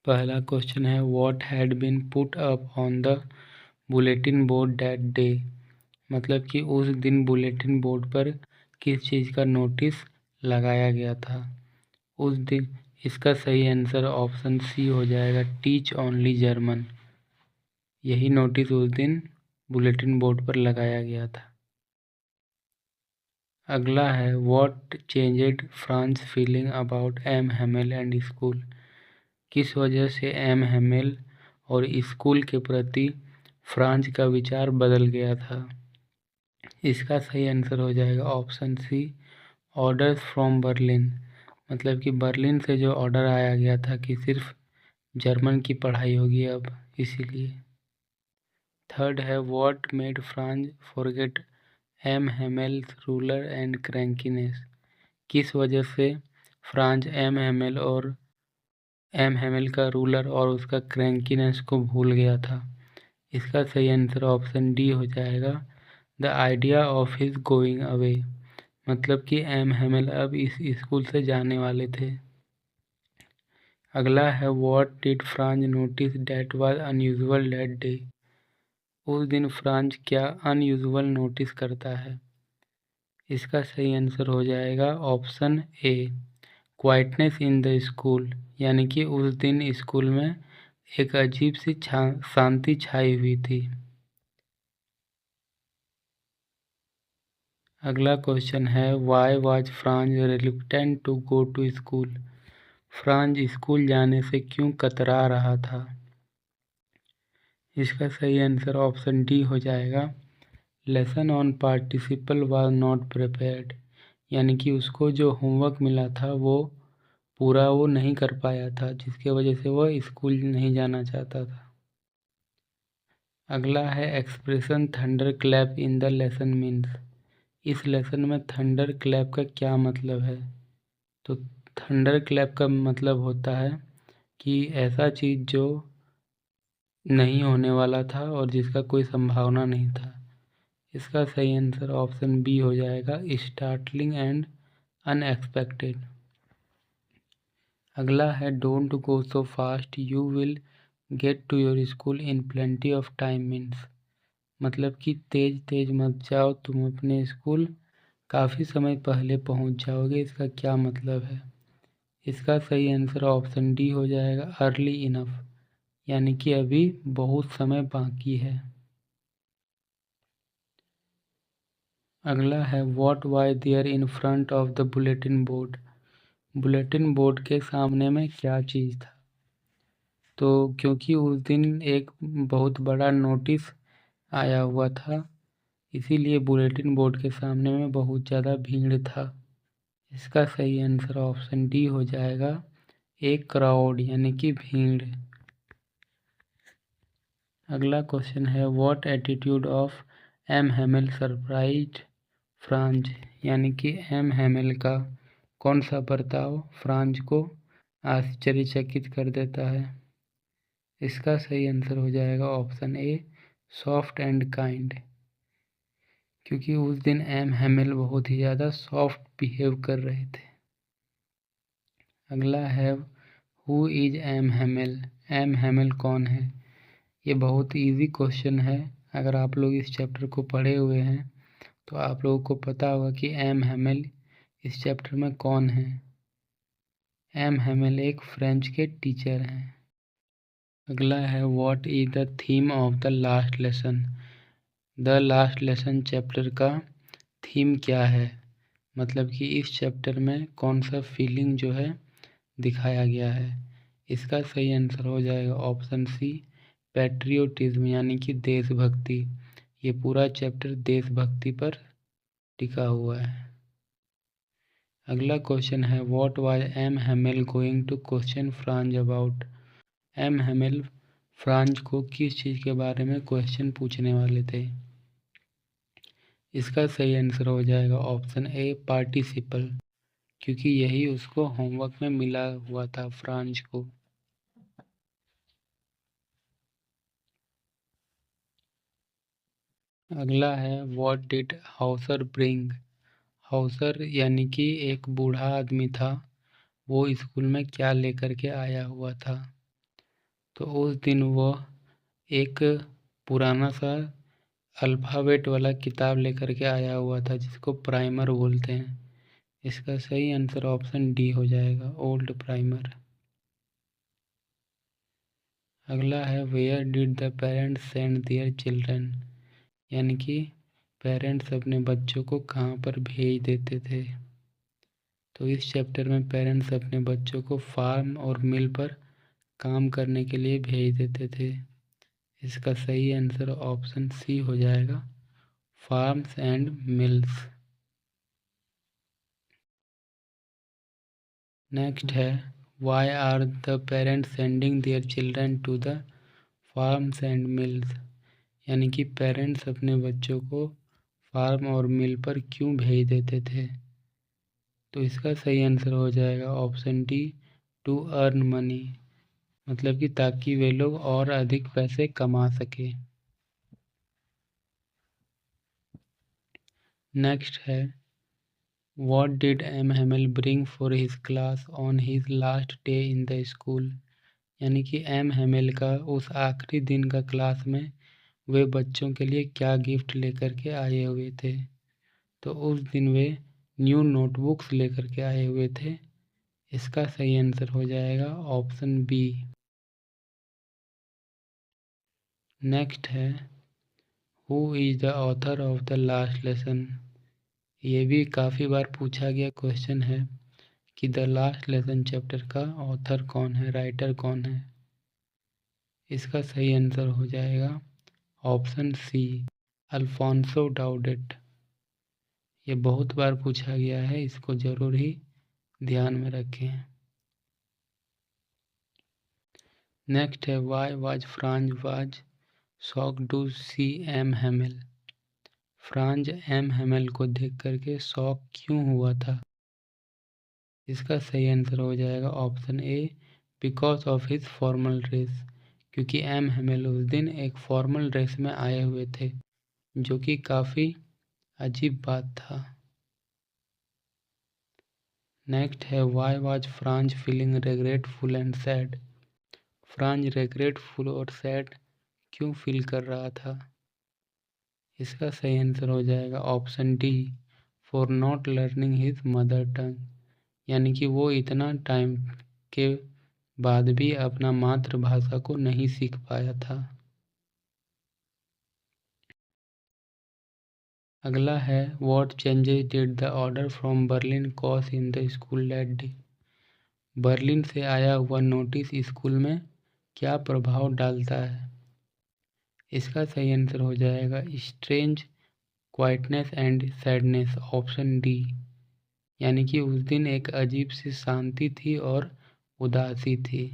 पहला क्वेश्चन है what had been put up on the bulletin board that day. मतलब कि उस दिन बुलेटिन बोर्ड पर किस चीज़ का नोटिस लगाया गया था उस दिन। इसका सही आंसर ऑप्शन सी हो जाएगा, टीच ओनली जर्मन। यही नोटिस उस दिन बुलेटिन बोर्ड पर लगाया गया था। अगला है what changed Franz feeling about M Hamel and school. किस वजह से एम हेमेल और स्कूल के प्रति फ्रांस का विचार बदल गया था। इसका सही आंसर हो जाएगा option C, orders from Berlin. मतलब कि बर्लिन से जो ऑर्डर आया गया था कि सिर्फ जर्मन की पढ़ाई होगी अब, इसीलिए। थर्ड है what made Franz forget M Hamel's ruler and crankiness. किस वजह से फ्रांस एम हेमेल का रूलर और उसका क्रैंकीनेस को भूल गया था। इसका सही आंसर ऑप्शन डी हो जाएगा, the idea of his going away. मतलब कि एम हेमेल अब इस स्कूल से जाने वाले थे। अगला है what did France notice that was unusual that day. उस दिन फ्रांस क्या अनयूजुअल नोटिस करता है। इसका सही आंसर हो जाएगा option A, quietness in the school. यानी कि उस दिन स्कूल में एक अजीब सी शांति छाई हुई थी। अगला क्वेश्चन है why was Franz reluctant to go to school. Franz school जाने से क्यों कतरा रहा था। इसका सही आंसर ऑप्शन डी हो जाएगा, lesson on participle was not prepared. यानी कि उसको जो होमवर्क मिला था वो पूरा वो नहीं कर पाया था, जिसके वजह से वह स्कूल नहीं जाना चाहता था। अगला है expression thunder clap in the lesson means. इस लेसन में थंडर क्लैप का क्या मतलब है। तो थंडर क्लैप का मतलब होता है कि ऐसा चीज़ जो नहीं होने वाला था और जिसका कोई संभावना नहीं था। इसका सही आंसर ऑप्शन बी हो जाएगा, स्टार्टलिंग एंड अनएक्सपेक्टेड। अगला है don't go so fast you will get to your school in plenty of time means. मतलब कि तेज तेज मत जाओ, तुम अपने स्कूल काफ़ी समय पहले पहुंच जाओगे। इसका क्या मतलब है। इसका सही आंसर ऑप्शन डी हो जाएगा, अर्ली इनफ। यानी कि अभी बहुत समय बाकी है। अगला है what was there in front of the bulletin board. Bulletin board के सामने में क्या चीज़ था। तो क्योंकि उस दिन एक बहुत बड़ा नोटिस आया हुआ था, इसीलिए बुलेटिन बोर्ड के सामने में बहुत ज़्यादा भीड़ था। इसका सही आंसर ऑप्शन डी हो जाएगा, एक क्राउड यानी कि भीड़। अगला क्वेश्चन है what attitude of M Hamel surprised Franz. यानी कि एम हेमेल का कौन सा बर्ताव फ्रांस को आश्चर्यचकित कर देता है। इसका सही आंसर हो जाएगा option A, soft and kind. क्योंकि उस दिन एम हेमेल बहुत ही ज़्यादा सॉफ्ट बिहेव कर रहे थे। अगला है who is M Hamel. M Hamel कौन है। ये बहुत इजी क्वेश्चन है। अगर आप लोग इस चैप्टर को पढ़े हुए हैं तो आप लोगों को पता होगा कि एम हेमेल इस चैप्टर में कौन है। एम हेमेल एक फ्रेंच के टीचर हैं। अगला है what is the theme of the last lesson. The last lesson chapter का थीम क्या है। मतलब कि इस चैप्टर में कौन सा फीलिंग जो है दिखाया गया है। इसका सही आंसर हो जाएगा ऑप्शन सी, पैट्रियोटिज्म यानी कि देशभक्ति। ये पूरा चैप्टर देशभक्ति पर टिका हुआ है। अगला क्वेश्चन है what was M Hamel going to question Franz about. M Hamel Franz को किस चीज़ के बारे में क्वेश्चन पूछने वाले थे। इसका सही आंसर हो जाएगा ऑप्शन ए, पार्टिसिपल। क्योंकि यही उसको होमवर्क में मिला हुआ था फ्रांस को। अगला है what did Hauser bring. Hauser यानी कि एक बूढ़ा आदमी था, वो स्कूल में क्या लेकर के आया हुआ था। तो उस दिन वह एक पुराना सा अल्फ़ाबेट वाला किताब लेकर के आया हुआ था जिसको प्राइमर बोलते हैं। इसका सही आंसर ऑप्शन डी हो जाएगा, ओल्ड प्राइमर। अगला है where did the parents send their children, यानी कि पेरेंट्स अपने बच्चों को कहाँ पर भेज देते थे। तो इस चैप्टर में पेरेंट्स अपने बच्चों को फार्म और मिल पर काम करने के लिए भेज देते थे। इसका सही आंसर ऑप्शन सी हो जाएगा, फार्म्स एंड मिल्स। नेक्स्ट है why are the parents sending their children to the farms and mills, यानी कि पेरेंट्स अपने बच्चों को फार्म और मिल पर क्यों भेज देते थे। तो इसका सही आंसर हो जाएगा option D, to earn money, मतलब कि ताकि वे लोग और अधिक पैसे कमा सके। नेक्स्ट है what did M Hamel bring for his class on his last day in the school, यानी कि एम हेमल का उस आखिरी दिन का क्लास में वे बच्चों के लिए क्या गिफ्ट लेकर के आए हुए थे। तो उस दिन वे न्यू नोटबुक्स लेकर के आए हुए थे। इसका सही आंसर हो जाएगा ऑप्शन बी। नेक्स्ट है who is the author of the last lesson, ये भी काफ़ी बार पूछा गया क्वेश्चन है कि द लास्ट लेसन चैप्टर का ऑथर कौन है, राइटर कौन है। इसका सही आंसर हो जाएगा ऑप्शन सी, अल्फोंसो डाउडेट। ये बहुत बार पूछा गया है, इसको ज़रूर ही ध्यान में रखें। नेक्स्ट है why was Franz was shock to see M Hamel, Franz M Hamel को देख करके शॉक क्यों हुआ था। इसका सही आंसर हो जाएगा option A, because of his formal dress, क्योंकि एम हेमल उस दिन एक फॉर्मल ड्रेस में आए हुए थे, जो कि काफ़ी अजीब बात था। नेक्स्ट है why was Franz feeling regretful and sad, Franz regretful और सैड क्यों फील कर रहा था। इसका सही आंसर हो जाएगा option D, for not learning his mother tongue, यानी कि वो इतना टाइम के बाद भी अपना मातृभाषा को नहीं सीख पाया था। अगला है what changes did the order from Berlin cause in the school that day, Berlin से आया हुआ नोटिस स्कूल में क्या प्रभाव डालता है। इसका सही आंसर हो जाएगा strange quietness and sadness, option D, यानी कि उस दिन एक अजीब सी शांति थी और उदासी थी।